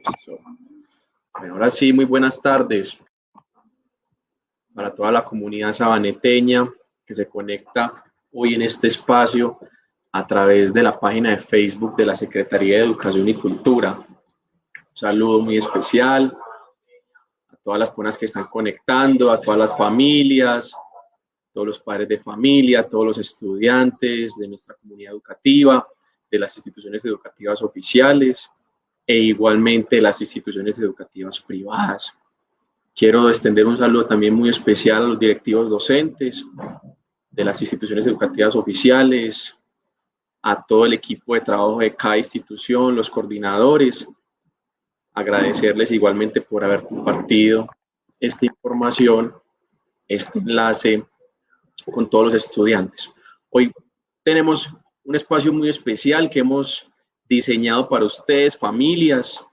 Listo. Bueno, ahora sí, muy buenas tardes para toda la comunidad sabaneteña que se conecta hoy en este espacio a través de la página de Facebook de la Secretaría de Educación y Cultura. Un saludo muy especial a todas las personas que están conectando, a todas las familias, todos los padres de familia, todos los estudiantes de nuestra comunidad educativa, de las instituciones educativas oficiales e igualmente las instituciones educativas privadas. Quiero extender un saludo también muy especial a los directivos docentes de las instituciones educativas oficiales, a todo el equipo de trabajo de cada institución, los coordinadores, agradecerles igualmente por haber compartido esta información, este enlace con todos los estudiantes. Hoy tenemos un espacio muy especial que hemos diseñado para ustedes, familias,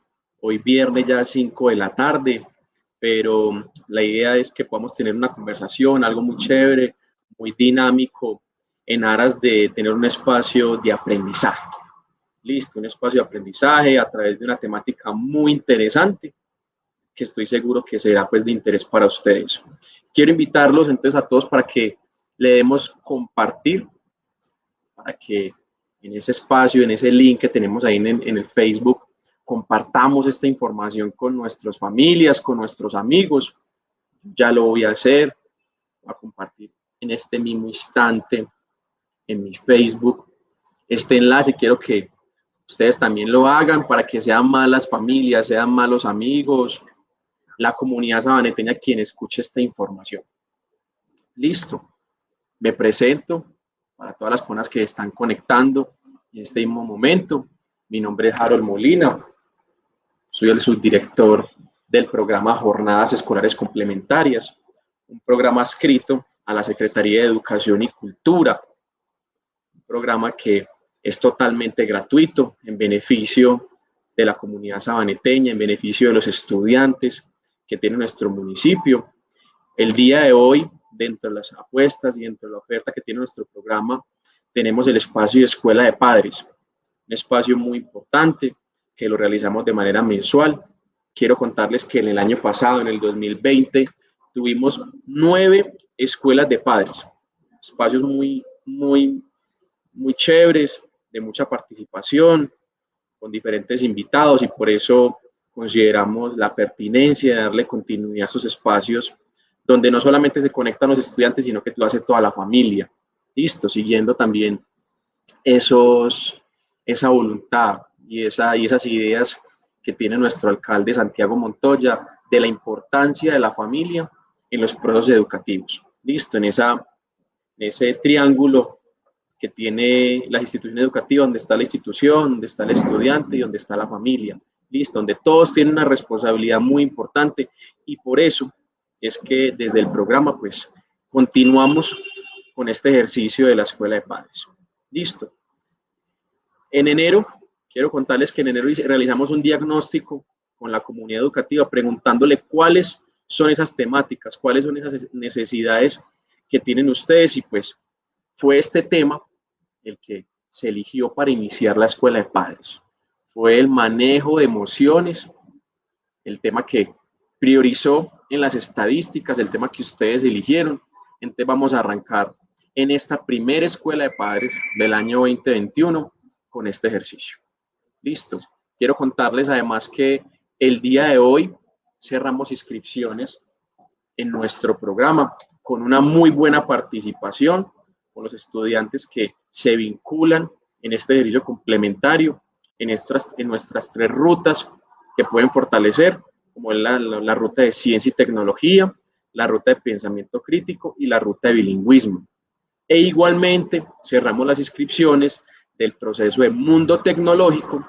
hoy viernes ya 5 de la tarde, pero la idea es que podamos tener una conversación, algo muy chévere, muy dinámico, en aras de tener un espacio de aprendizaje. Listo, un espacio de aprendizaje a través de una temática muy interesante que estoy seguro que será pues de interés para ustedes. Quiero invitarlos entonces a todos para que le demos compartir, para que en ese espacio, en ese link que tenemos ahí en el Facebook, compartamos esta información con nuestras familias, con nuestros amigos. Ya lo voy a hacer, voy a compartir en este mismo instante en mi Facebook este enlace. Quiero que ustedes también lo hagan para que sean más las familias, sean más los amigos, la comunidad sabaneteña quien escuche esta información. Listo. Me presento para todas las personas que están conectando en este mismo momento. Mi nombre es Harold Molina. Soy el subdirector del programa Jornadas Escolares Complementarias, un programa adscrito a la Secretaría de Educación y Cultura, un programa que es totalmente gratuito en beneficio de la comunidad sabaneteña, en beneficio de los estudiantes que tiene nuestro municipio. El día de hoy, dentro de las apuestas y dentro de la oferta que tiene nuestro programa, tenemos el espacio de Escuela de Padres, un espacio muy importante que lo realizamos de manera mensual. Quiero contarles que en el año pasado, en el 2020, tuvimos 9 escuelas de padres, espacios muy chéveres, de mucha participación, con diferentes invitados, y por eso consideramos la pertinencia de darle continuidad a estos espacios donde no solamente se conectan los estudiantes, sino que lo hace toda la familia. Listo, siguiendo también esa voluntad y esas ideas que tiene nuestro alcalde Santiago Montoya de la importancia de la familia en los procesos educativos. Listo, en ese triángulo que tiene las instituciones educativas, donde está la institución, donde está el estudiante y donde está la familia. Listo, donde todos tienen una responsabilidad muy importante, y por eso es que desde el programa pues continuamos con este ejercicio de la Escuela de Padres. Listo. En enero, quiero contarles que en enero realizamos un diagnóstico con la comunidad educativa preguntándole cuáles son esas temáticas, cuáles son esas necesidades que tienen ustedes, y pues fue este tema el que se eligió para iniciar la Escuela de Padres. Fue el manejo de emociones, el tema que priorizó en las estadísticas, el tema que ustedes eligieron. Entonces vamos a arrancar en esta primera Escuela de Padres del año 2021 con este ejercicio. Listo. Quiero contarles además que el día de hoy cerramos inscripciones en nuestro programa con una muy buena participación con los estudiantes que se vinculan en este ejercicio complementario en nuestras 3 rutas que pueden fortalecer, como es la ruta de ciencia y tecnología, la ruta de pensamiento crítico y la ruta de bilingüismo. E igualmente cerramos las inscripciones del proceso de mundo tecnológico,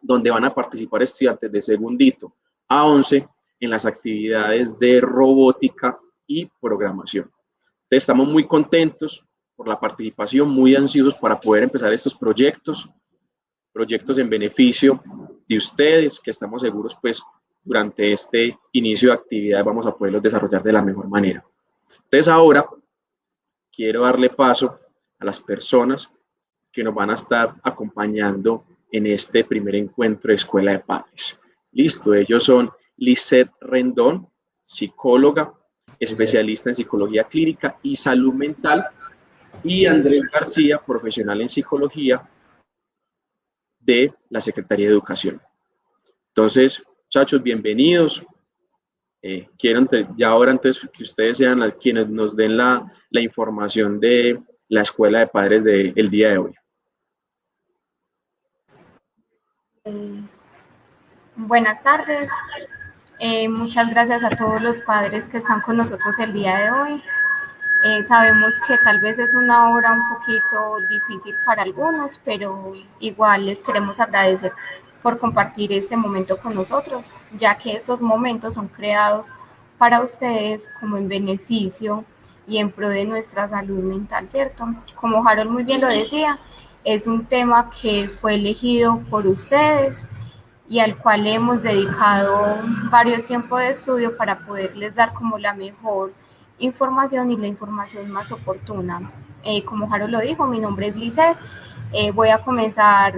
donde van a participar estudiantes de segundito a 11 en las actividades de robótica y programación. Entonces, estamos muy contentos por la participación, muy ansiosos para poder empezar estos proyectos en beneficio de ustedes, que estamos seguros pues durante este inicio de actividad vamos a poderlos desarrollar de la mejor manera. Entonces ahora quiero darle paso a las personas que nos van a estar acompañando en este primer encuentro de Escuela de Padres. Listo, ellos son Lisette Rendón, psicóloga, especialista en psicología clínica y salud mental, y Andrés García, profesional en psicología de la Secretaría de Educación. Entonces, muchachos, bienvenidos. Quiero ya ahora entonces que ustedes sean quienes nos den la información de la escuela de padres del día de hoy. Buenas tardes. Muchas gracias a todos los padres que están con nosotros el día de hoy. Sabemos que tal vez es una hora un poquito difícil para algunos, pero igual les queremos agradecer por compartir este momento con nosotros, ya que estos momentos son creados para ustedes como en beneficio y en pro de nuestra salud mental, ¿cierto? Como Harold muy bien lo decía, es un tema que fue elegido por ustedes y al cual hemos dedicado varios tiempos de estudio para poderles dar como la mejor información y la información más oportuna. Como Jaro lo dijo, mi nombre es Lisette. Voy a comenzar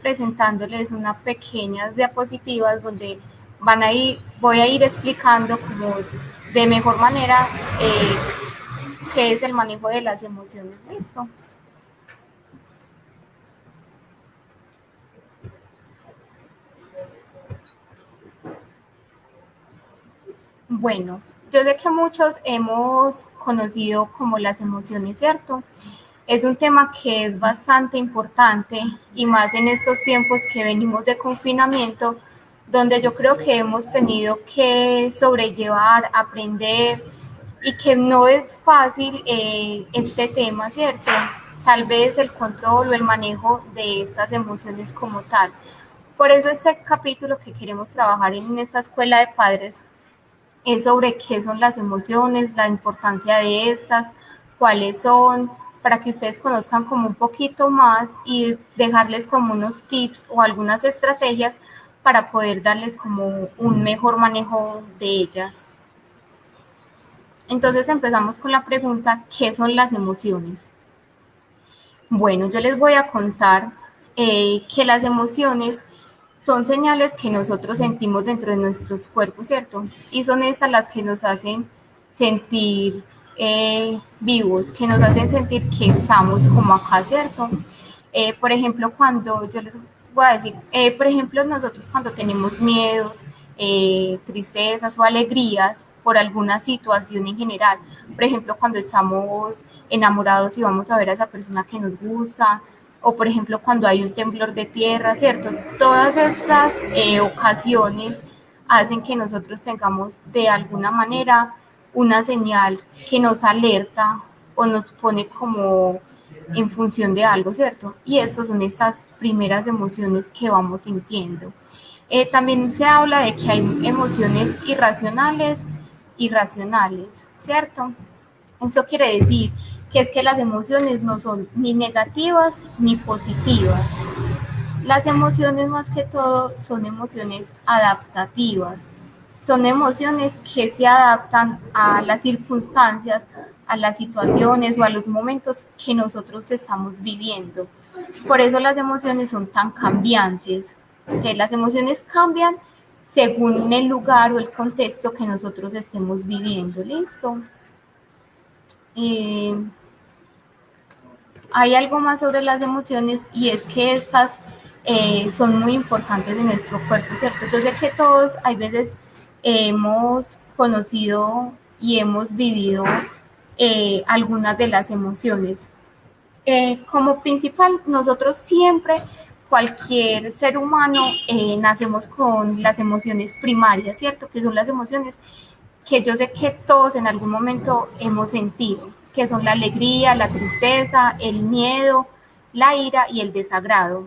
presentándoles unas pequeñas diapositivas donde voy a ir explicando como de mejor manera qué es el manejo de las emociones. ¿Listo? Bueno, yo sé que muchos hemos conocido como las emociones, ¿cierto? Es un tema que es bastante importante y más en estos tiempos que venimos de confinamiento, donde yo creo que hemos tenido que sobrellevar, aprender y que no es fácil este tema, ¿cierto? Tal vez el control o el manejo de estas emociones como tal. Por eso este capítulo que queremos trabajar en esta escuela de padres es sobre qué son las emociones, la importancia de estas, cuáles son, para que ustedes conozcan como un poquito más y dejarles como unos tips o algunas estrategias para poder darles como un mejor manejo de ellas. Entonces empezamos con la pregunta, ¿qué son las emociones? Bueno, yo les voy a contar que las emociones son señales que nosotros sentimos dentro de nuestros cuerpos, ¿cierto? Y son estas las que nos hacen sentir vivos, que nos hacen sentir que estamos como acá, ¿cierto? Por ejemplo, cuando yo les voy a decir, por ejemplo, nosotros cuando tenemos miedos, tristezas o alegrías por alguna situación en general, por ejemplo, cuando estamos enamorados y vamos a ver a esa persona que nos gusta, o por ejemplo cuando hay un temblor de tierra, ¿cierto? Todas estas ocasiones hacen que nosotros tengamos de alguna manera una señal que nos alerta o nos pone como en función de algo, ¿cierto? Y estas son estas primeras emociones que vamos sintiendo. También se habla de que hay emociones irracionales y racionales, ¿cierto? Eso quiere decir que es que las emociones no son ni negativas ni positivas. Las emociones más que todo son emociones adaptativas. Son emociones que se adaptan a las circunstancias, a las situaciones o a los momentos que nosotros estamos viviendo. Por eso las emociones son tan cambiantes. Que las emociones cambian según el lugar o el contexto que nosotros estemos viviendo. ¿Listo? Hay algo más sobre las emociones y es que estas son muy importantes en nuestro cuerpo, ¿cierto? Yo sé que todos hay veces hemos conocido y hemos vivido algunas de las emociones. Como principal, nosotros siempre, cualquier ser humano, nacemos con las emociones primarias, ¿cierto? Que son las emociones que yo sé que todos en algún momento hemos sentido, que son la alegría, la tristeza, el miedo, la ira y el desagrado.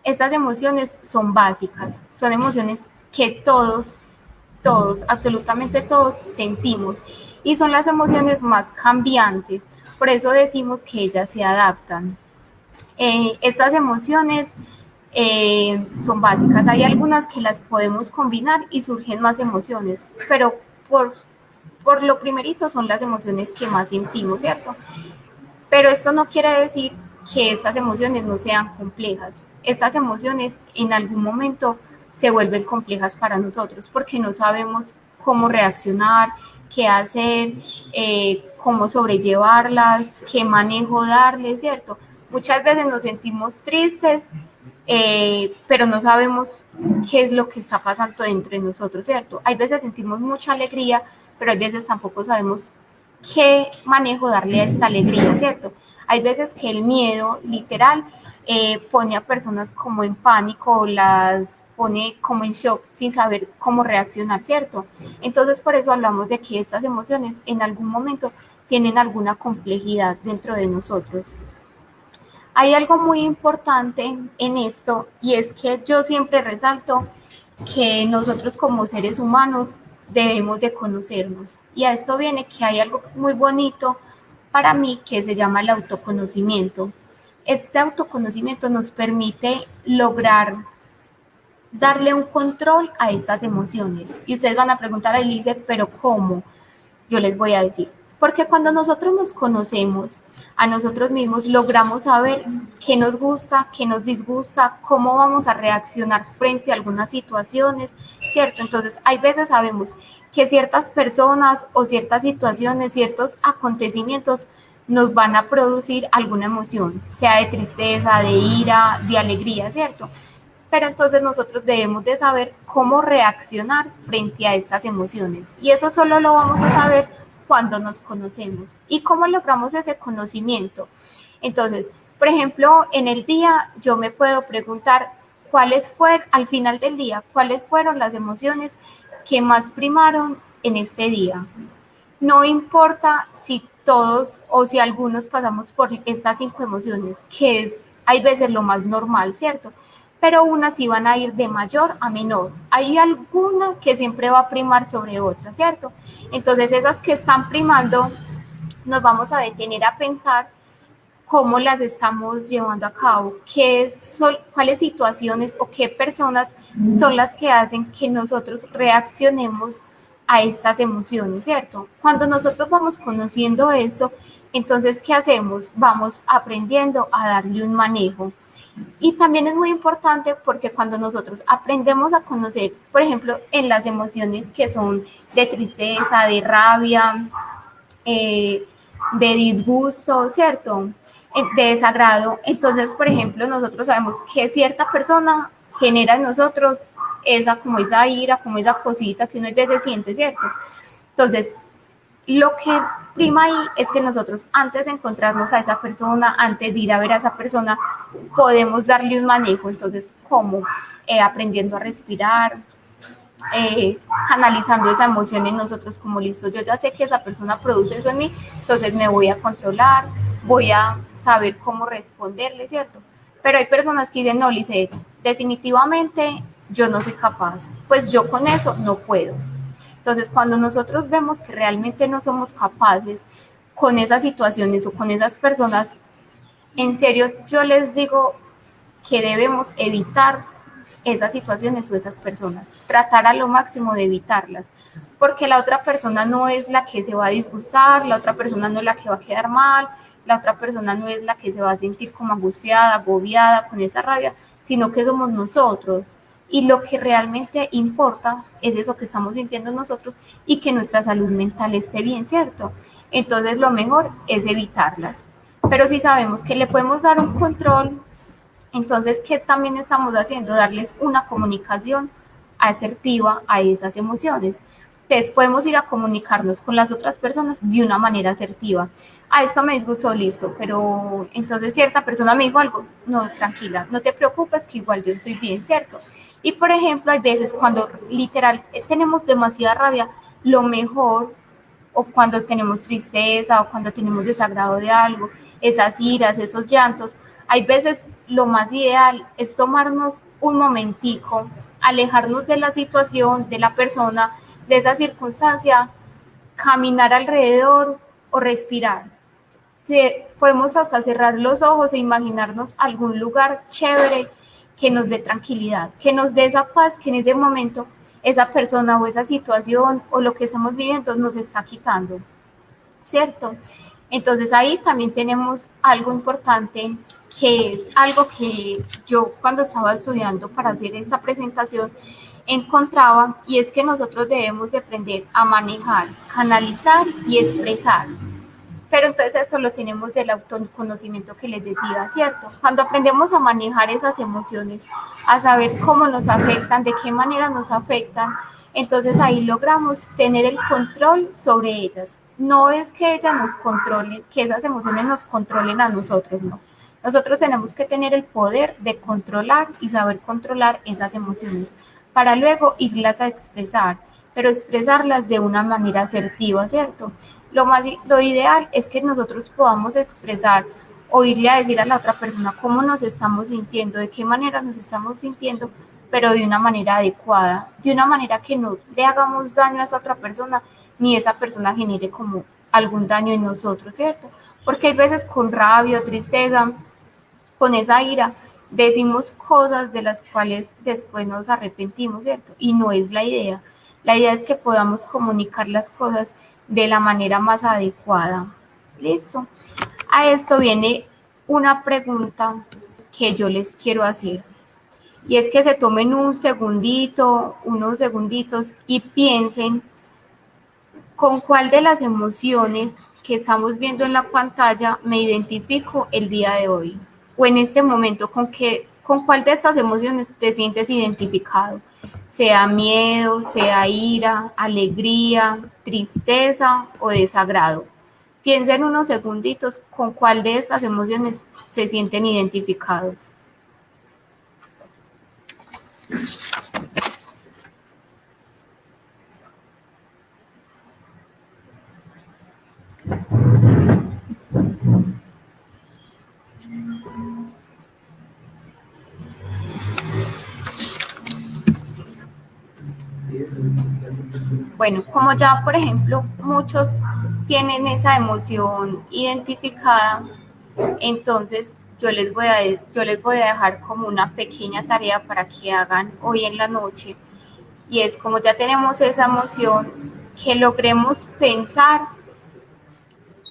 Estas emociones son básicas, son emociones que todos, absolutamente todos sentimos y son las emociones más cambiantes, por eso decimos que ellas se adaptan. Estas emociones son básicas, hay algunas que las podemos combinar y surgen más emociones, pero por lo primerito son las emociones que más sentimos, ¿cierto? Pero esto no quiere decir que estas emociones no sean complejas. Estas emociones en algún momento se vuelven complejas para nosotros porque no sabemos cómo reaccionar, qué hacer, cómo sobrellevarlas, qué manejo darle, ¿cierto? Muchas veces nos sentimos tristes, pero no sabemos qué es lo que está pasando dentro de nosotros, ¿cierto? Hay veces sentimos mucha alegría, pero hay veces tampoco sabemos qué manejo darle a esta alegría, ¿cierto? Hay veces que el miedo, literal, pone a personas como en pánico, las pone como en shock sin saber cómo reaccionar, ¿cierto? Entonces, por eso hablamos de que estas emociones en algún momento tienen alguna complejidad dentro de nosotros. Hay algo muy importante en esto y es que yo siempre resalto que nosotros como seres humanos debemos de conocernos. Y a esto viene que hay algo muy bonito para mí que se llama el autoconocimiento. Este autoconocimiento nos permite lograr darle un control a estas emociones. Y ustedes van a preguntar a Elise, ¿pero cómo? Yo les voy a decir. Porque cuando nosotros nos conocemos a nosotros mismos, logramos saber qué nos gusta, qué nos disgusta, cómo vamos a reaccionar frente a algunas situaciones, ¿cierto? Entonces, hay veces sabemos que ciertas personas o ciertas situaciones, ciertos acontecimientos nos van a producir alguna emoción, sea de tristeza, de ira, de alegría, ¿cierto? Pero entonces nosotros debemos de saber cómo reaccionar frente a estas emociones. Y eso solo lo vamos a saber cuando nos conocemos. ¿Y cómo logramos ese conocimiento? Entonces, por ejemplo, en el día yo me puedo preguntar cuáles fueron, al final del día, cuáles fueron las emociones que más primaron en este día. No importa si todos o si algunos pasamos por estas 5 emociones, que es hay veces lo más normal, ¿cierto? Pero unas sí van a ir de mayor a menor. Hay alguna que siempre va a primar sobre otra, ¿cierto? Entonces esas que están primando, nos vamos a detener a pensar cómo las estamos llevando a cabo, cuáles situaciones o qué personas son las que hacen que nosotros reaccionemos a estas emociones, ¿cierto? Cuando nosotros vamos conociendo eso, entonces, ¿qué hacemos? Vamos aprendiendo a darle un manejo. Y también es muy importante porque cuando nosotros aprendemos a conocer, por ejemplo, en las emociones que son de tristeza, de rabia, de disgusto, ¿cierto? De desagrado. Entonces, por ejemplo, nosotros sabemos que cierta persona genera en nosotros como esa ira, como esa cosita que uno a veces siente, ¿cierto? Entonces, lo que prima ahí es que nosotros antes de encontrarnos a esa persona, antes de ir a ver a esa persona, podemos darle un manejo. Entonces, ¿cómo? Aprendiendo a respirar, canalizando esa emoción en nosotros como listo, yo ya sé que esa persona produce eso en mí, entonces me voy a controlar, voy a saber cómo responderle, ¿cierto? Pero hay personas que dicen, no, Lisette, definitivamente yo no soy capaz, pues yo con eso no puedo. Entonces, cuando nosotros vemos que realmente no somos capaces con esas situaciones o con esas personas, en serio, yo les digo que debemos evitar esas situaciones o esas personas, tratar a lo máximo de evitarlas, porque la otra persona no es la que se va a disgustar, la otra persona no es la que va a quedar mal, la otra persona no es la que se va a sentir como angustiada, agobiada, con esa rabia, sino que somos nosotros. Y lo que realmente importa es eso que estamos sintiendo nosotros y que nuestra salud mental esté bien, ¿cierto? Entonces lo mejor es evitarlas. Pero si sabemos que le podemos dar un control, entonces, ¿qué también estamos haciendo? Darles una comunicación asertiva a esas emociones. Entonces, podemos ir a comunicarnos con las otras personas de una manera asertiva. A esto me disgustó, listo, pero entonces cierta persona me dijo algo, no, tranquila, no te preocupes, que igual yo estoy bien, ¿cierto? Y por ejemplo, hay veces cuando literal tenemos demasiada rabia, lo mejor, o cuando tenemos tristeza, o cuando tenemos desagrado de algo, esas iras, esos llantos, hay veces lo más ideal es tomarnos un momentico, alejarnos de la situación, de la persona, de esa circunstancia, caminar alrededor o respirar. Podemos hasta cerrar los ojos e imaginarnos algún lugar chévere que nos dé tranquilidad, que nos dé esa paz que en ese momento esa persona o esa situación o lo que estamos viviendo nos está quitando, ¿cierto? Entonces ahí también tenemos algo importante que es algo que yo cuando estaba estudiando para hacer esta presentación encontraba, y es que nosotros debemos de aprender a manejar, canalizar y expresar. Pero entonces esto lo tenemos del autoconocimiento que les decía, ¿cierto? Cuando aprendemos a manejar esas emociones, a saber cómo nos afectan, de qué manera nos afectan, entonces ahí logramos tener el control sobre ellas. No es que ellas nos controlen, que esas emociones nos controlen a nosotros, no. Nosotros tenemos que tener el poder de controlar y saber controlar esas emociones para luego irlas a expresar, pero expresarlas de una manera asertiva, ¿cierto? Lo ideal es que nosotros podamos expresar o irle a decir a la otra persona cómo nos estamos sintiendo, de qué manera nos estamos sintiendo, pero de una manera adecuada, de una manera que no le hagamos daño a esa otra persona, ni esa persona genere como algún daño en nosotros, ¿cierto? Porque hay veces con rabia o tristeza, con esa ira, decimos cosas de las cuales después nos arrepentimos, ¿cierto? Y no es la idea. La idea es que podamos comunicar las cosas de la manera más adecuada. ¿Listo? A esto viene una pregunta que yo les quiero hacer. Y es que se tomen un segundito, unos segunditos y piensen con cuál de las emociones que estamos viendo en la pantalla me identifico el día de hoy. O en este momento, con cuál de estas emociones te sientes identificado. Sea miedo, sea ira, alegría, tristeza o desagrado. Piensen unos segunditos con cuál de estas emociones se sienten identificados. Bueno, como ya, por ejemplo, muchos tienen esa emoción identificada, entonces yo les voy a dejar como una pequeña tarea para que hagan hoy en la noche. Y es como ya tenemos esa emoción, que logremos pensar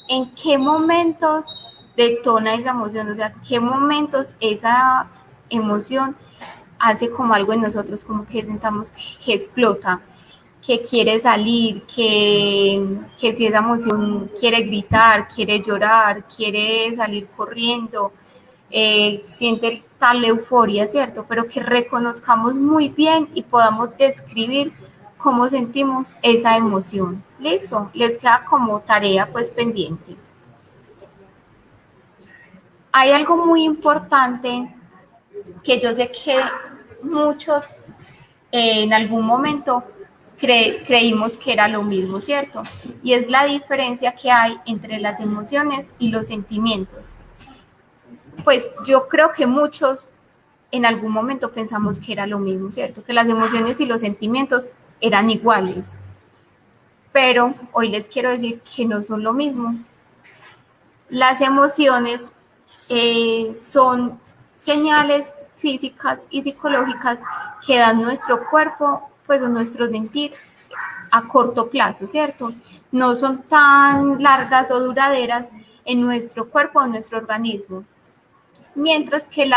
en qué momentos detona esa emoción, o sea, qué momentos esa emoción hace como algo en nosotros, como que sentamos que explota, que quiere salir, que si esa emoción quiere gritar, quiere llorar, quiere salir corriendo, siente tal euforia, ¿cierto? Pero que reconozcamos muy bien y podamos describir cómo sentimos esa emoción. ¿Listo? Les queda como tarea pues pendiente. Hay algo muy importante que yo sé que muchos en algún momento creímos que era lo mismo, ¿cierto? Y es la diferencia que hay entre las emociones y los sentimientos. Pues yo creo que muchos en algún momento pensamos que era lo mismo, ¿cierto? Que las emociones y los sentimientos eran iguales. Pero hoy les quiero decir que no son lo mismo. Las emociones son señales físicas y psicológicas que dan nuestro cuerpo, pues nuestro sentir a corto plazo, ¿cierto? No son tan largas o duraderas en nuestro cuerpo o en nuestro organismo, mientras que,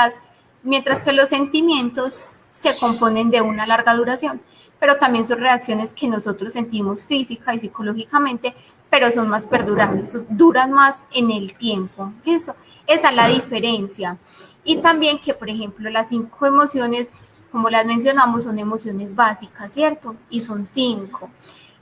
mientras que los sentimientos se componen de una larga duración, pero también son reacciones que nosotros sentimos física y psicológicamente, pero son más perdurables, duran más en el tiempo. Eso, esa es la diferencia. Y también que, por ejemplo, las 5 emociones, como las mencionamos, son emociones básicas, ¿cierto? Y son 5.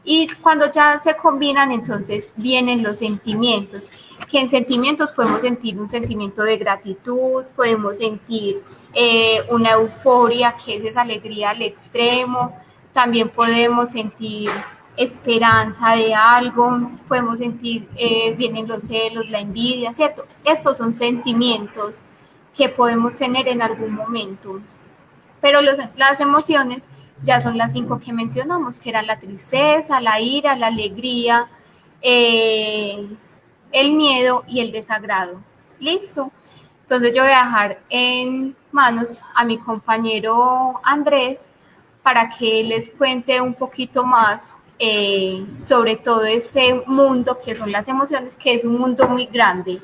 Y cuando ya se combinan, entonces vienen los sentimientos, que en sentimientos podemos sentir un sentimiento de gratitud, podemos sentir una euforia, que es esa alegría al extremo, también podemos sentir esperanza de algo, podemos sentir, vienen los celos, la envidia, ¿cierto? Estos son sentimientos que podemos tener en algún momento. Pero las emociones ya son las 5 que mencionamos, que eran la tristeza, la ira, la alegría, el miedo y el desagrado. ¿Listo? Entonces yo voy a dejar en manos a mi compañero Andrés para que les cuente un poquito más sobre todo este mundo que son las emociones, que es un mundo muy grande.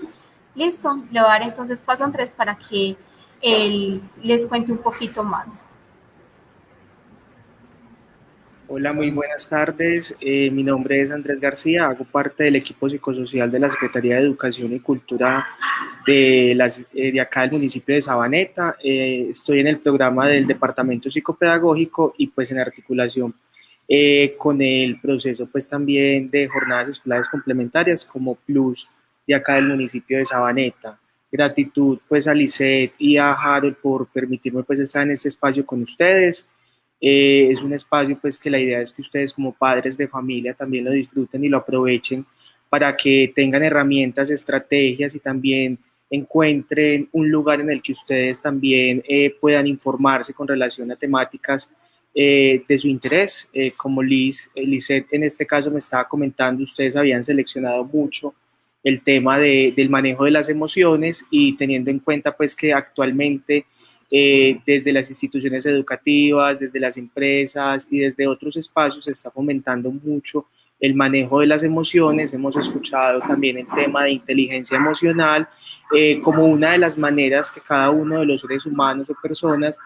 Listo, le voy a dar entonces paso a Andrés para que él les cuente un poquito más. Hola, muy buenas tardes. Mi nombre es Andrés García, hago parte del equipo psicosocial de la Secretaría de Educación y Cultura de acá del municipio de Sabaneta. Estoy en el programa del Departamento Psicopedagógico y pues en articulación con el proceso pues también de jornadas escolares complementarias como Plus de acá del municipio de Sabaneta. Gratitud pues a Lisette y a Harold por permitirme pues estar en este espacio con ustedes. Es un espacio pues que la idea es que ustedes como padres de familia también lo disfruten y lo aprovechen para que tengan herramientas, estrategias y también encuentren un lugar en el que ustedes también puedan informarse con relación a temáticas de su interés. Como Lisette en este caso me estaba comentando, ustedes habían seleccionado mucho el tema del manejo de las emociones y teniendo en cuenta pues que actualmente desde las instituciones educativas, desde las empresas y desde otros espacios se está fomentando mucho el manejo de las emociones. Hemos escuchado también el tema de inteligencia emocional como una de las maneras que cada uno de los seres humanos o personas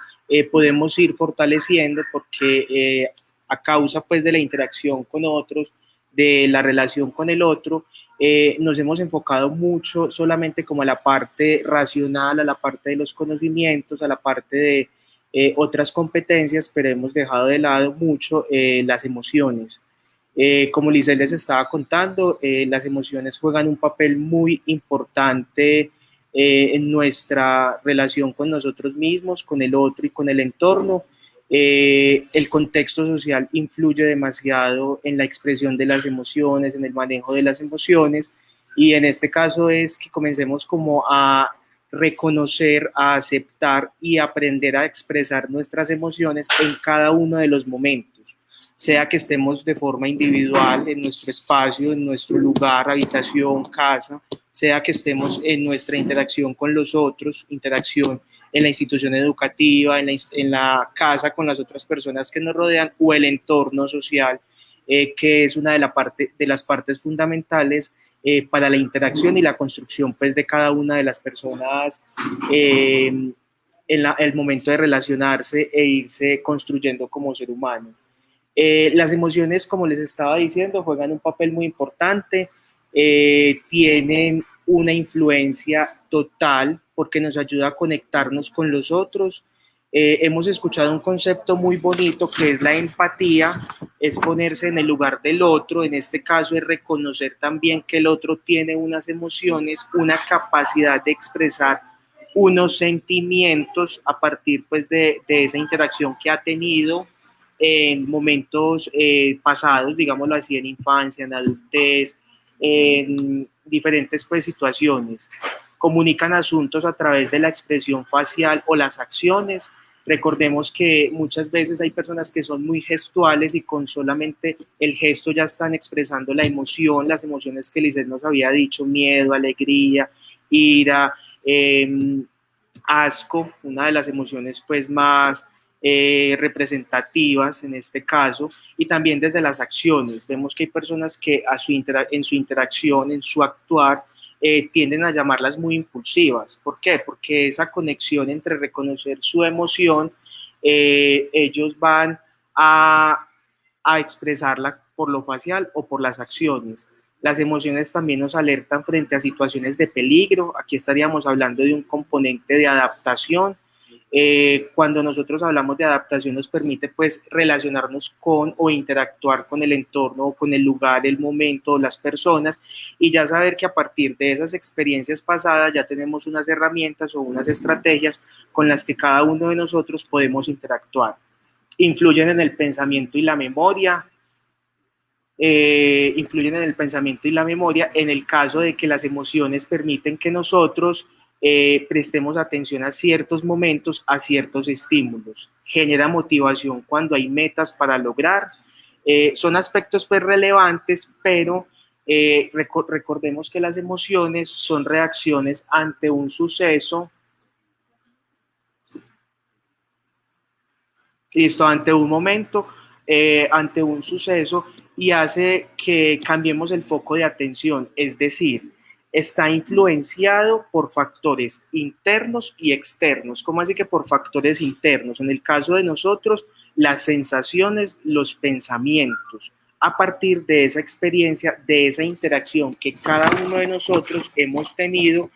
podemos ir fortaleciendo porque a causa pues de la interacción con otros, de la relación con el otro, nos hemos enfocado mucho solamente como a la parte racional, a la parte de los conocimientos, a la parte de otras competencias, pero hemos dejado de lado mucho las emociones. Como Lizel les estaba contando, las emociones juegan un papel muy importante en nuestra relación con nosotros mismos, con el otro y con el entorno. El contexto social influye demasiado en la expresión de las emociones, en el manejo de las emociones, y en este caso es que comencemos como a reconocer, a aceptar y aprender a expresar nuestras emociones en cada uno de los momentos, sea que estemos de forma individual en nuestro espacio, en nuestro lugar, habitación, casa, sea que estemos en nuestra interacción con los otros, interacción en la institución educativa, en la casa con las otras personas que nos rodean o el entorno social, que es una de las partes fundamentales para la interacción y la construcción pues, de cada una de las personas en el momento de relacionarse e irse construyendo como ser humano. Las emociones, como les estaba diciendo, juegan un papel muy importante, tienen una influencia total porque nos ayuda a conectarnos con los otros. Hemos escuchado un concepto muy bonito que es la empatía, es ponerse en el lugar del otro, en este caso es reconocer también que el otro tiene unas emociones, una capacidad de expresar unos sentimientos a partir pues de esa interacción que ha tenido en momentos pasados, digámoslo así, en infancia, en adultez, en diferentes pues, situaciones. Comunican asuntos a través de la expresión facial o las acciones. Recordemos que muchas veces hay personas que son muy gestuales y con solamente el gesto ya están expresando la emoción, las emociones que Lisset nos había dicho, miedo, alegría, ira, asco, una de las emociones pues más representativas en este caso, y también desde las acciones. Vemos que hay personas que en su interacción, en su actuar, tienden a llamarlas muy impulsivas. ¿Por qué? Porque esa conexión entre reconocer su emoción, ellos van a, a expresarla por lo facial o por las acciones. Las emociones también nos alertan frente a situaciones de peligro. Aquí estaríamos hablando de un componente de adaptación. Cuando nosotros hablamos de adaptación nos permite pues relacionarnos con o interactuar con el entorno o con el lugar, el momento, las personas, y ya saber que a partir de esas experiencias pasadas ya tenemos unas herramientas o unas estrategias con las que cada uno de nosotros podemos interactuar. Influyen en el pensamiento y la memoria, influyen en el pensamiento y la memoria en el caso de que las emociones permiten que nosotros prestemos atención a ciertos momentos, a ciertos estímulos. Genera motivación cuando hay metas para lograr. Son aspectos pues, relevantes, pero recordemos que las emociones son reacciones ante un suceso. Listo, ante un momento, ante un suceso y hace que cambiemos el foco de atención. Es decir, está influenciado por factores internos y externos. ¿Cómo así que por factores internos? En el caso de nosotros, las sensaciones, los pensamientos, a partir de esa experiencia, de esa interacción que cada uno de nosotros hemos tenido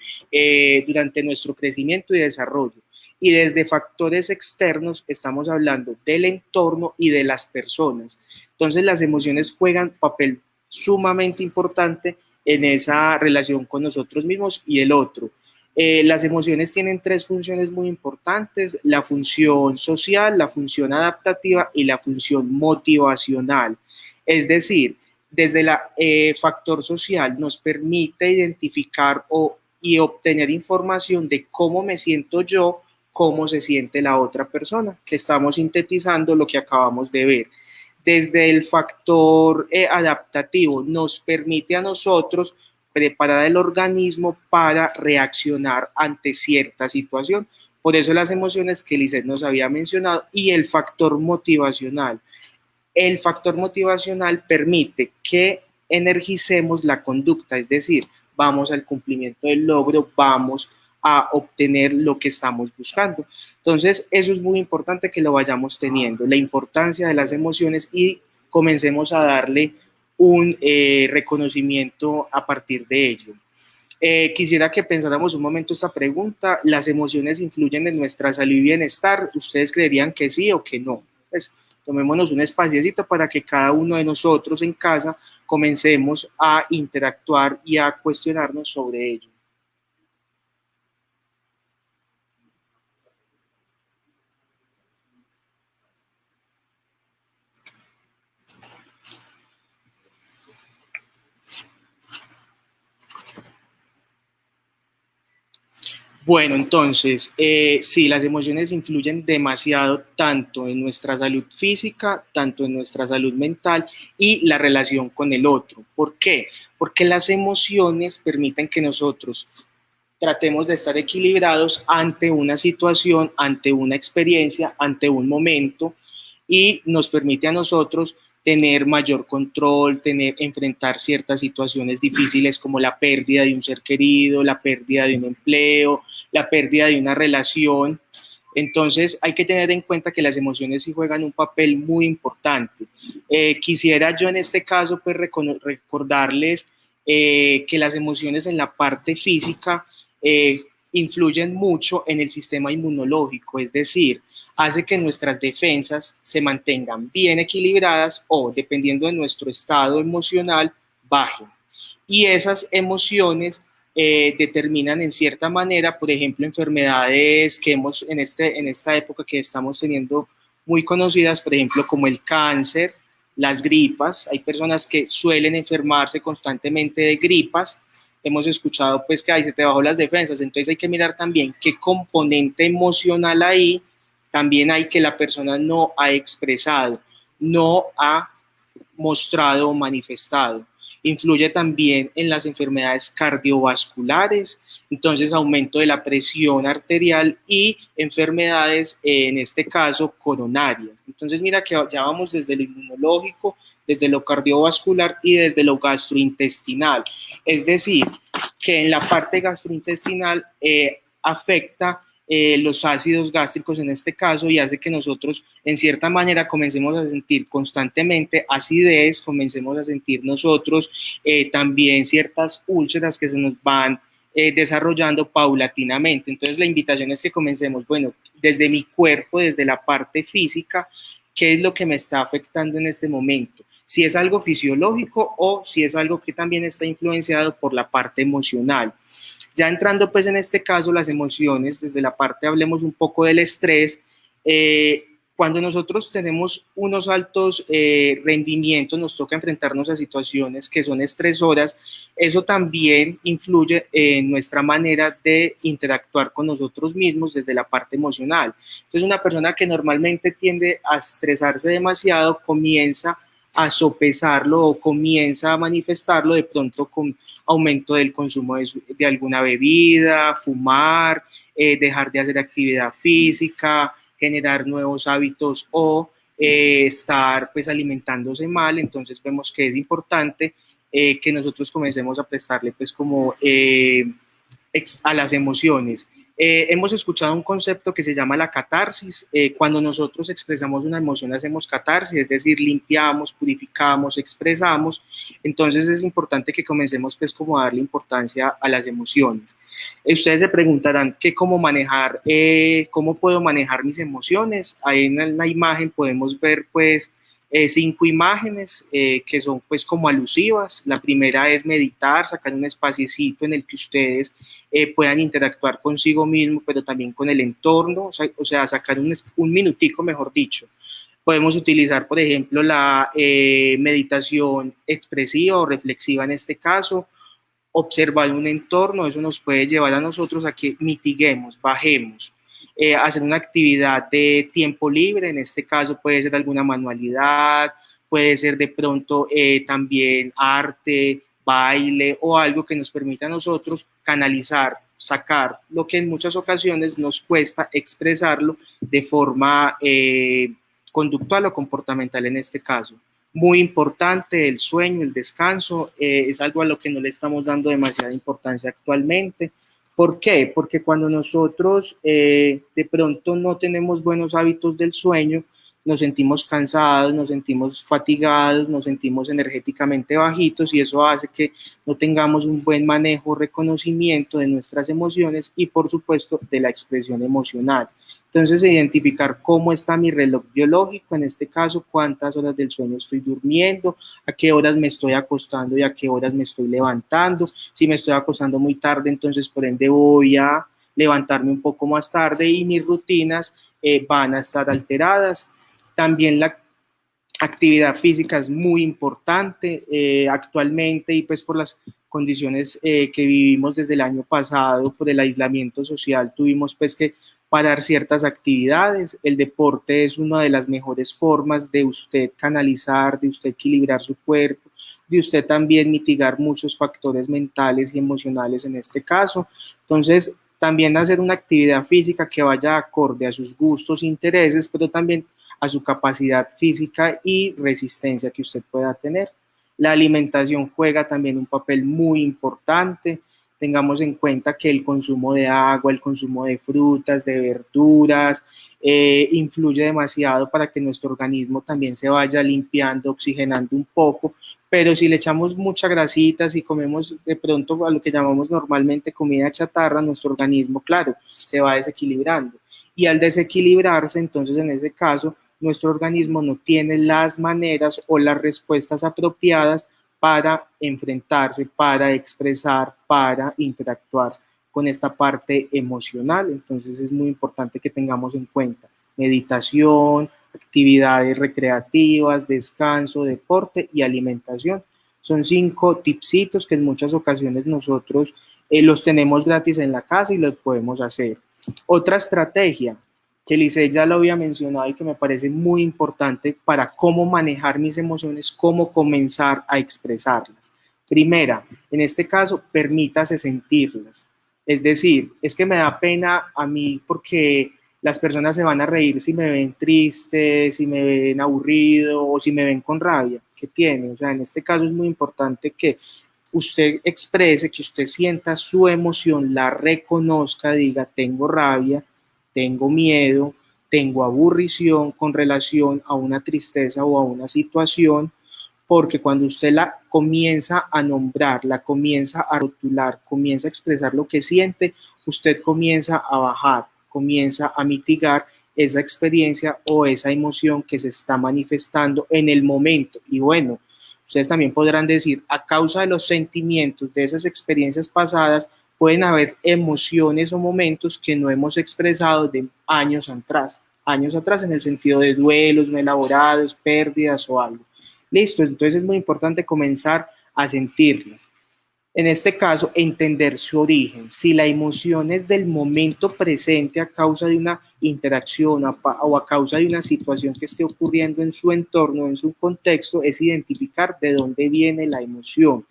durante nuestro crecimiento y desarrollo. Y desde factores externos estamos hablando del entorno y de las personas. Entonces las emociones juegan papel sumamente importante en esa relación con nosotros mismos y el otro. Las emociones tienen tres funciones muy importantes: la función social, la función adaptativa y la función motivacional. Es decir, desde el factor social nos permite identificar y obtener información de cómo me siento yo, cómo se siente la otra persona, que estamos sintetizando lo que acabamos de ver. Desde el factor adaptativo nos permite a nosotros preparar el organismo para reaccionar ante cierta situación. Por eso las emociones que Lisette nos había mencionado. Y el factor motivacional. El factor motivacional permite que energicemos la conducta, es decir, vamos al cumplimiento del logro, vamos a obtener lo que estamos buscando. Entonces, eso es muy importante que lo vayamos teniendo, la importancia de las emociones, y comencemos a darle un reconocimiento a partir de ello. Quisiera que pensáramos un momento esta pregunta: ¿las emociones influyen en nuestra salud y bienestar? ¿Ustedes creerían que sí o que no? Pues tomémonos un espaciecito para que cada uno de nosotros en casa comencemos a interactuar y a cuestionarnos sobre ello. Bueno, entonces, sí, las emociones influyen demasiado tanto en nuestra salud física, tanto en nuestra salud mental y la relación con el otro. ¿Por qué? Porque las emociones permiten que nosotros tratemos de estar equilibrados ante una situación, ante una experiencia, ante un momento, y nos permite a nosotros tener mayor control, enfrentar ciertas situaciones difíciles como la pérdida de un ser querido, la pérdida de un empleo, la pérdida de una relación. Entonces hay que tener en cuenta que las emociones sí juegan un papel muy importante. Quisiera yo en este caso pues recordarles que las emociones en la parte física influyen mucho en el sistema inmunológico, es decir, hace que nuestras defensas se mantengan bien equilibradas o, dependiendo de nuestro estado emocional, bajen. Y esas emociones determinan en cierta manera, por ejemplo, enfermedades que hemos en esta época que estamos teniendo muy conocidas, por ejemplo, como el cáncer, las gripas. Hay personas que suelen enfermarse constantemente de gripas. Hemos escuchado pues que ahí se te bajó las defensas, entonces hay que mirar también qué componente emocional ahí también hay que la persona no ha expresado, no ha mostrado o manifestado. Influye también en las enfermedades cardiovasculares, entonces aumento de la presión arterial y enfermedades, en este caso, coronarias. Entonces mira que ya vamos desde lo inmunológico, desde lo cardiovascular y desde lo gastrointestinal. Es decir, que en la parte gastrointestinal afecta los ácidos gástricos en este caso, y hace que nosotros en cierta manera comencemos a sentir constantemente acidez, comencemos a sentir nosotros también ciertas úlceras que se nos van desarrollando paulatinamente. Entonces la invitación es que comencemos, bueno, desde mi cuerpo, desde la parte física, ¿qué es lo que me está afectando en este momento? Si es algo fisiológico o si es algo que también está influenciado por la parte emocional. Ya entrando pues en este caso las emociones, desde la parte hablemos un poco del estrés. Cuando nosotros tenemos unos altos rendimientos, nos toca enfrentarnos a situaciones que son estresoras. Eso también influye en nuestra manera de interactuar con nosotros mismos desde la parte emocional. Entonces una persona que normalmente tiende a estresarse demasiado comienza a sopesarlo o comienza a manifestarlo de pronto con aumento del consumo de alguna bebida, fumar, dejar de hacer actividad física, generar nuevos hábitos o estar pues alimentándose mal. Entonces vemos que es importante que nosotros comencemos a prestarle pues como a las emociones. Hemos escuchado un concepto que se llama la catarsis. Cuando nosotros expresamos una emoción hacemos catarsis, es decir, limpiamos, purificamos, expresamos. Entonces es importante que comencemos pues como a darle importancia a las emociones. Ustedes se preguntarán cómo manejar, cómo puedo manejar mis emociones. Ahí en la imagen podemos ver pues 5 imágenes que son pues como alusivas. La primera es meditar, sacar un espaciecito en el que ustedes puedan interactuar consigo mismo, pero también con el entorno, o sea sacar un minutico, mejor dicho. Podemos utilizar, por ejemplo, la meditación expresiva o reflexiva en este caso, observar un entorno, eso nos puede llevar a nosotros a que mitiguemos, bajemos. Hacer una actividad de tiempo libre, en este caso puede ser alguna manualidad, puede ser de pronto también arte, baile o algo que nos permita a nosotros canalizar, sacar lo que en muchas ocasiones nos cuesta expresarlo de forma conductual o comportamental en este caso. Muy importante el sueño, el descanso, es algo a lo que no le estamos dando demasiada importancia actualmente. ¿Por qué? Porque cuando nosotros de pronto no tenemos buenos hábitos del sueño, nos sentimos cansados, nos sentimos fatigados, nos sentimos energéticamente bajitos y eso hace que no tengamos un buen manejo, reconocimiento de nuestras emociones y por supuesto de la expresión emocional. Entonces, identificar cómo está mi reloj biológico, en este caso, cuántas horas del sueño estoy durmiendo, a qué horas me estoy acostando y a qué horas me estoy levantando. Si me estoy acostando muy tarde, entonces por ende voy a levantarme un poco más tarde y mis rutinas van a estar alteradas. También la actividad física es muy importante actualmente y pues por las condiciones que vivimos desde el año pasado, por el aislamiento social, tuvimos pues que parar ciertas actividades. El deporte es una de las mejores formas de usted canalizar, de usted equilibrar su cuerpo, de usted también mitigar muchos factores mentales y emocionales en este caso. Entonces, también hacer una actividad física que vaya acorde a sus gustos e intereses, pero también a su capacidad física y resistencia que usted pueda tener. La alimentación juega también un papel muy importante. Tengamos en cuenta que el consumo de agua, el consumo de frutas, de verduras, influye demasiado para que nuestro organismo también se vaya limpiando, oxigenando un poco, pero si le echamos mucha grasita, si comemos de pronto a lo que llamamos normalmente comida chatarra, nuestro organismo, claro, se va desequilibrando. Y al desequilibrarse, entonces en ese caso, nuestro organismo no tiene las maneras o las respuestas apropiadas para enfrentarse, para expresar, para interactuar con esta parte emocional. Entonces es muy importante que tengamos en cuenta meditación, actividades recreativas, descanso, deporte y alimentación. Son 5 tipsitos que en muchas ocasiones nosotros los tenemos gratis en la casa y los podemos hacer. Otra estrategia que Lisset ya lo había mencionado y que me parece muy importante para cómo manejar mis emociones, cómo comenzar a expresarlas. Primera, en este caso, permítase sentirlas. Es decir, es que me da pena a mí porque las personas se van a reír si me ven triste, si me ven aburrido o si me ven con rabia. ¿Qué tiene? O sea, en este caso es muy importante que usted exprese, que usted sienta su emoción, la reconozca, diga, tengo rabia, tengo miedo, tengo aburrición con relación a una tristeza o a una situación, porque cuando usted la comienza a nombrar, la comienza a rotular, comienza a expresar lo que siente, usted comienza a bajar, comienza a mitigar esa experiencia o esa emoción que se está manifestando en el momento. Y bueno, ustedes también podrán decir, a causa de los sentimientos de esas experiencias pasadas, pueden haber emociones o momentos que no hemos expresado de años atrás en el sentido de duelos no elaborados, pérdidas o algo. Listo, entonces es muy importante comenzar a sentirlas. En este caso, entender su origen. Si la emoción es del momento presente a causa de una interacción o a causa de una situación que esté ocurriendo en su entorno, en su contexto, es identificar de dónde viene la emoción.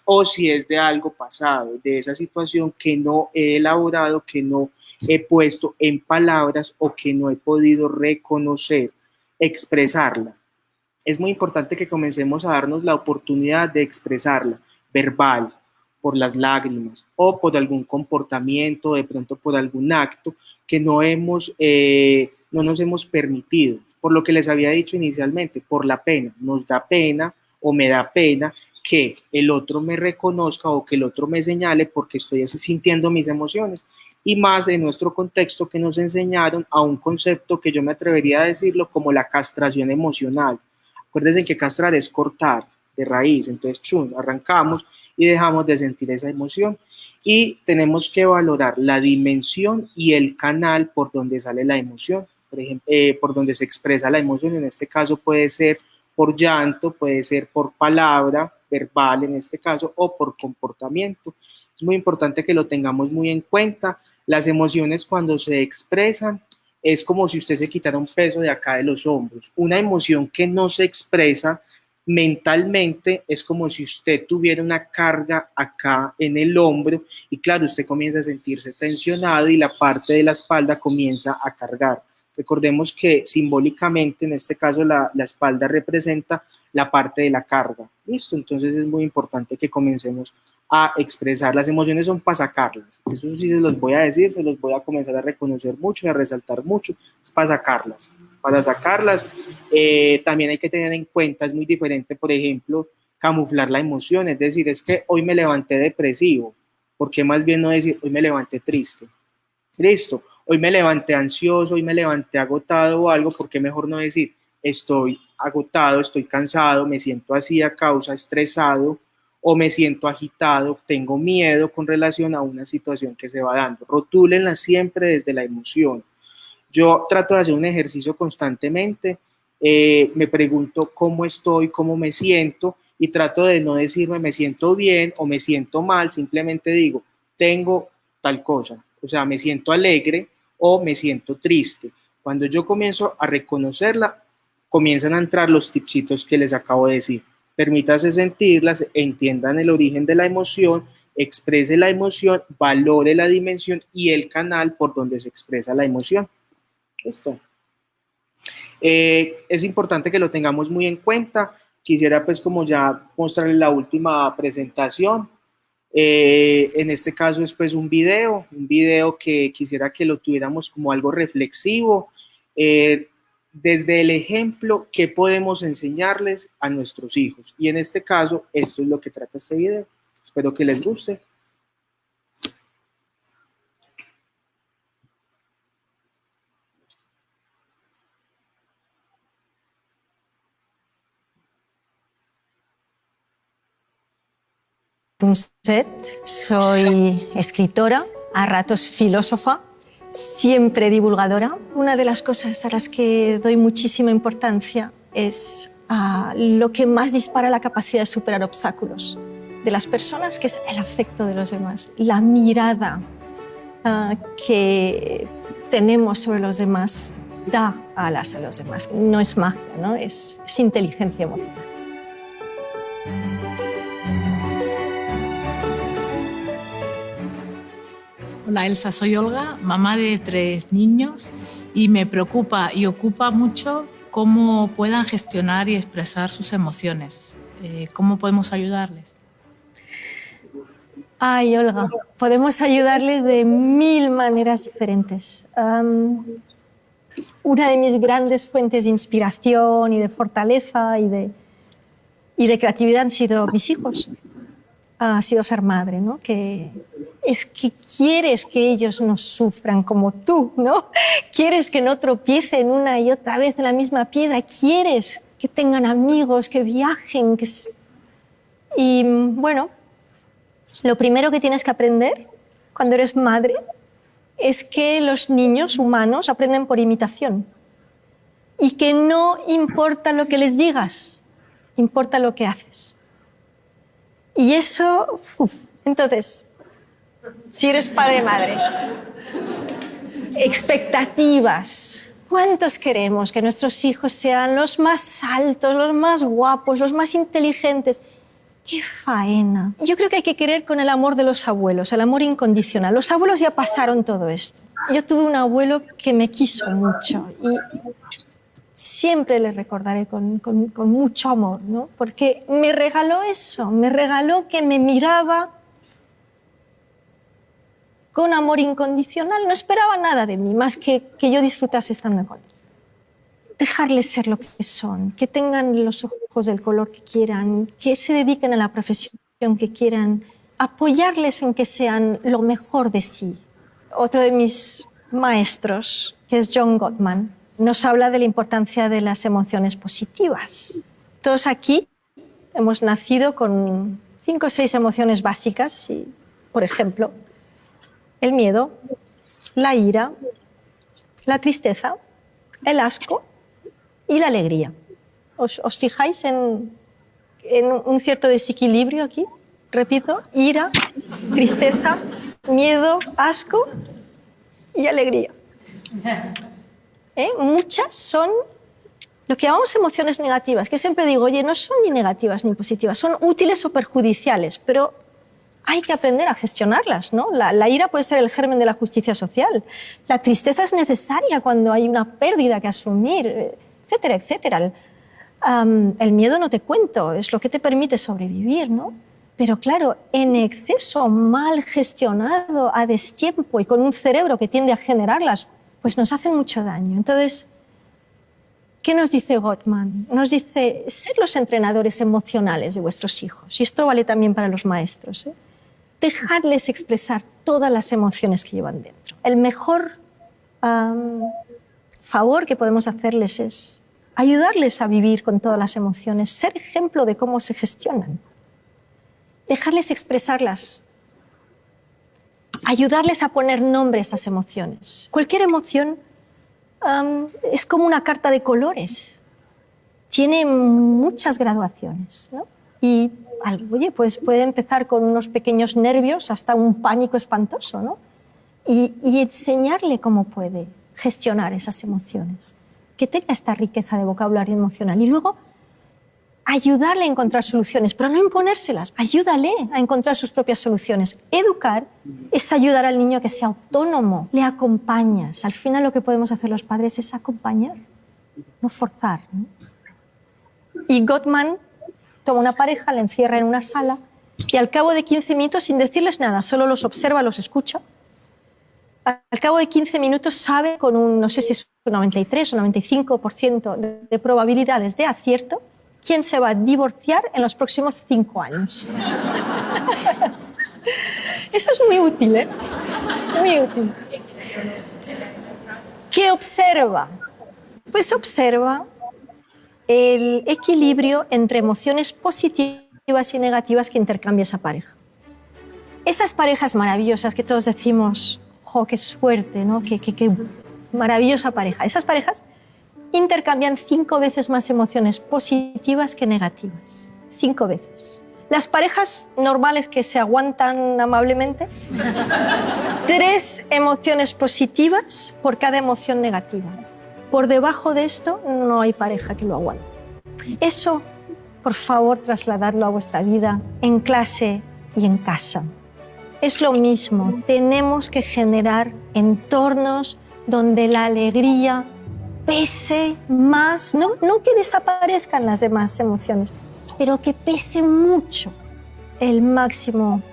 O si es de algo pasado, de esa situación que no he elaborado, que no he puesto en palabras o que no he podido reconocer, expresarla. es muy importante que comencemos a darnos la oportunidad de expresarla, verbal, por las lágrimas o por algún comportamiento, de pronto por algún acto que no nos hemos permitido, por lo que les había dicho inicialmente, por la pena. Nos da pena o me da pena que el otro me reconozca o que el otro me señale porque estoy así sintiendo mis emociones. Y más en nuestro contexto que nos enseñaron a un concepto que yo me atrevería a decirlo como la castración emocional. Acuérdense que castrar es cortar de raíz, entonces arrancamos y dejamos de sentir esa emoción. Y tenemos que valorar la dimensión y el canal por donde sale la emoción, por ejemplo, por donde se expresa la emoción. En este caso puede ser por llanto, puede ser por palabra verbal en este caso, o por comportamiento. Es muy importante que lo tengamos muy en cuenta. Las emociones cuando se expresan es como si usted se quitara un peso de acá de los hombros. Una emoción que no se expresa mentalmente es como si usted tuviera una carga acá en el hombro y claro, usted comienza a sentirse tensionado y la parte de la espalda comienza a cargar. Recordemos que simbólicamente, en este caso, la espalda representa la parte de la carga. ¿Listo? Entonces es muy importante que comencemos a expresar. Las emociones son para sacarlas. Eso sí se los voy a decir, se los voy a comenzar a reconocer mucho y a resaltar mucho. Es para sacarlas. Para sacarlas, también hay que tener en cuenta, es muy diferente, por ejemplo, camuflar la emoción. Es decir, es que hoy me levanté depresivo. ¿Por qué más bien no decir hoy me levanté triste? Listo. Hoy me levanté ansioso, hoy me levanté agotado o algo, ¿por qué mejor no decir estoy agotado, estoy cansado, me siento así a causa, estresado o me siento agitado, tengo miedo con relación a una situación que se va dando? Rotúlenla siempre desde la emoción. Yo trato de hacer un ejercicio constantemente, me pregunto cómo estoy, cómo me siento y trato de no decirme me siento bien o me siento mal, simplemente digo tengo tal cosa, o sea, me siento alegre o me siento triste. Cuando yo comienzo a reconocerla, comienzan a entrar los tipsitos que les acabo de decir. Permítase sentirlas, entiendan el origen de la emoción, exprese la emoción, valore la dimensión y el canal por donde se expresa la emoción. Esto. Es importante que lo tengamos muy en cuenta. Quisiera pues como ya mostrarles la última presentación. En este caso es pues un video que quisiera que lo tuviéramos como algo reflexivo. Desde el ejemplo, ¿qué podemos enseñarles a nuestros hijos? Y en este caso, esto es lo que trata este video. Espero que les guste. Soy escritora, a ratos filósofa, siempre divulgadora. Una de las cosas a las que doy muchísima importancia es a lo que más dispara la capacidad de superar obstáculos de las personas, que es el afecto de los demás, la mirada que tenemos sobre los demás da alas a los demás. No es magia, ¿no? Es inteligencia emocional. Hola Elsa, soy Olga, mamá de 3 niños y me preocupa y ocupa mucho cómo puedan gestionar y expresar sus emociones. ¿Cómo podemos ayudarles? Ay, Olga, podemos ayudarles de 1000 maneras diferentes. Una de mis grandes fuentes de inspiración y de fortaleza y de creatividad han sido mis hijos. Ha sido ser madre, ¿no? Es que quieres que ellos no sufran como tú, ¿no? Quieres que no tropiecen una y otra vez en la misma piedra, quieres que tengan amigos, que viajen. Y bueno, lo primero que tienes que aprender cuando eres madre es que los niños humanos aprenden por imitación y que no importa lo que les digas, importa lo que haces. Y eso, entonces, si eres padre, madre, expectativas. ¿Cuántos queremos que nuestros hijos sean los más altos, los más guapos, los más inteligentes? ¡Qué faena! Yo creo que hay que querer con el amor de los abuelos, el amor incondicional. Los abuelos ya pasaron todo esto. Yo tuve un abuelo que me quiso mucho y siempre le recordaré con mucho amor, ¿no? Porque me regaló eso, me regaló que me miraba con amor incondicional, no esperaba nada de mí, más que yo disfrutase estando con él. Dejarles ser lo que son, que tengan los ojos del color que quieran, que se dediquen a la profesión que quieran, apoyarles en que sean lo mejor de sí. Otro de mis maestros, que es John Gottman, nos habla de la importancia de las emociones positivas. Todos aquí hemos nacido con 5 o 6 emociones básicas, y, por ejemplo, el miedo, la ira, la tristeza, el asco y la alegría. ¿Os fijáis en un cierto desequilibrio aquí? Repito, ira, tristeza, miedo, asco y alegría. Muchas son lo que llamamos emociones negativas, que siempre digo, oye, no son ni negativas ni positivas, son útiles o perjudiciales, pero hay que aprender a gestionarlas, ¿no? La ira puede ser el germen de la justicia social, la tristeza es necesaria cuando hay una pérdida que asumir, etcétera, etcétera. El miedo no te cuento, es lo que te permite sobrevivir, ¿no? Pero claro, en exceso, mal gestionado, a destiempo y con un cerebro que tiende a generarlas, pues nos hacen mucho daño. Entonces, ¿qué nos dice Gottman? Nos dice, ser los entrenadores emocionales de vuestros hijos, y esto vale también para los maestros, ¿eh? Dejarles expresar todas las emociones que llevan dentro. El mejor favor que podemos hacerles es ayudarles a vivir con todas las emociones, ser ejemplo de cómo se gestionan. Dejarles expresarlas, ayudarles a poner nombre a esas emociones. Cualquier emoción es como una carta de colores, tiene muchas graduaciones, ¿no? Y, oye, pues puede empezar con unos pequeños nervios hasta un pánico espantoso, ¿no? Y enseñarle cómo puede gestionar esas emociones, que tenga esta riqueza de vocabulario emocional y luego ayudarle a encontrar soluciones, pero no imponérselas, ayúdale a encontrar sus propias soluciones. Educar es ayudar al niño a que sea autónomo, le acompañas. Al final lo que podemos hacer los padres es acompañar, no forzar, ¿no? Y Gottman toma una pareja, la encierra en una sala y al cabo de 15 minutos, sin decirles nada, solo los observa, los escucha, al cabo de 15 minutos sabe con un, no sé si es un 93 o 95% de probabilidades de acierto, quién se va a divorciar en los próximos 5 años. Eso es muy útil, ¿eh? Muy útil. ¿Qué observa? Pues observa el equilibrio entre emociones positivas y negativas que intercambia esa pareja. Esas parejas maravillosas que todos decimos, ¡oh, qué suerte!, ¿no? Qué maravillosa pareja. Esas parejas intercambian 5 veces más emociones positivas que negativas. 5 veces. Las parejas normales que se aguantan amablemente, 3 emociones positivas por cada emoción negativa. Por debajo de esto no hay pareja que lo aguante. Eso, por favor, trasladadlo a vuestra vida en clase y en casa. Es lo mismo, tenemos que generar entornos donde la alegría pese más, no que desaparezcan las demás emociones, pero que pese mucho el máximo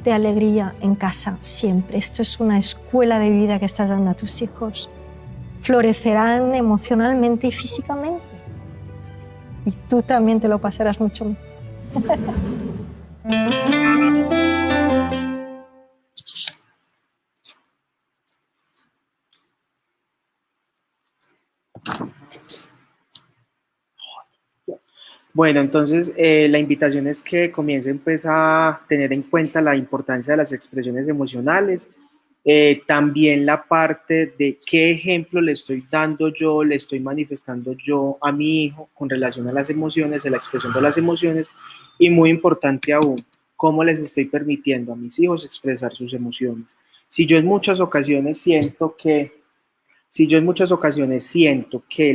de alegría en casa siempre. Esto es una escuela de vida que estás dando a tus hijos. Florecerán emocionalmente y físicamente. Y tú también te lo pasarás mucho mejor. Bueno, entonces la invitación es que comiencen pues a tener en cuenta la importancia de las expresiones emocionales, también la parte de qué ejemplo le estoy dando yo, le estoy manifestando yo a mi hijo con relación a las emociones, de la expresión de las emociones, y muy importante aún, cómo les estoy permitiendo a mis hijos expresar sus emociones. Si yo en muchas ocasiones siento que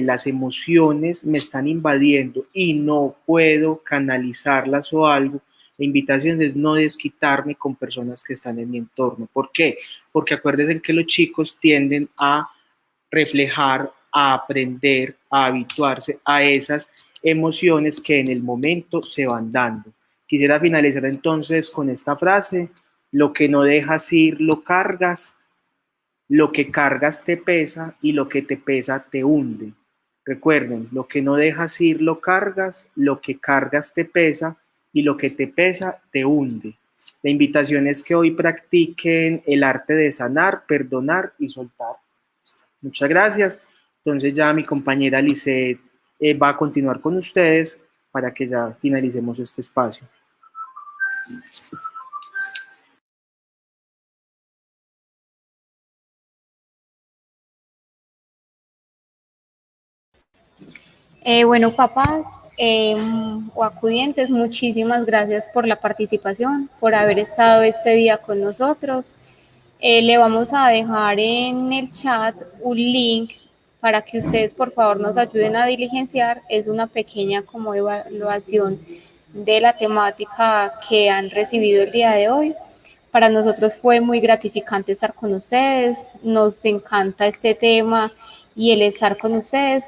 las emociones me están invadiendo y no puedo canalizarlas o algo, la invitación es no desquitarme con personas que están en mi entorno. ¿Por qué? Porque acuérdense que los chicos tienden a reflejar a aprender, a habituarse a esas emociones que en el momento se van dando. Quisiera finalizar entonces con esta frase: lo que no dejas ir lo cargas, lo que cargas te pesa y lo que te pesa te hunde. Recuerden, lo que no dejas ir lo cargas, lo que cargas te pesa y lo que te pesa te hunde. La invitación es que hoy practiquen el arte de sanar, perdonar y soltar. Muchas gracias. Entonces ya mi compañera Lisette va a continuar con ustedes para que ya finalicemos este espacio. Bueno, papás o acudientes, muchísimas gracias por la participación, por haber estado este día con nosotros. Le vamos a dejar en el chat un link para que ustedes por favor nos ayuden a diligenciar. Es una pequeña como evaluación de la temática que han recibido el día de hoy. Para nosotros fue muy gratificante estar con ustedes, nos encanta este tema y el estar con ustedes.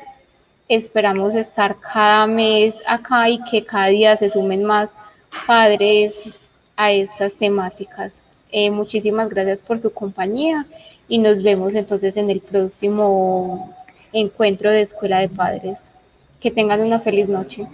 Esperamos estar cada mes acá y que cada día se sumen más padres a estas temáticas. Muchísimas gracias por su compañía y nos vemos entonces en el próximo encuentro de Escuela de Padres. Que tengan una feliz noche.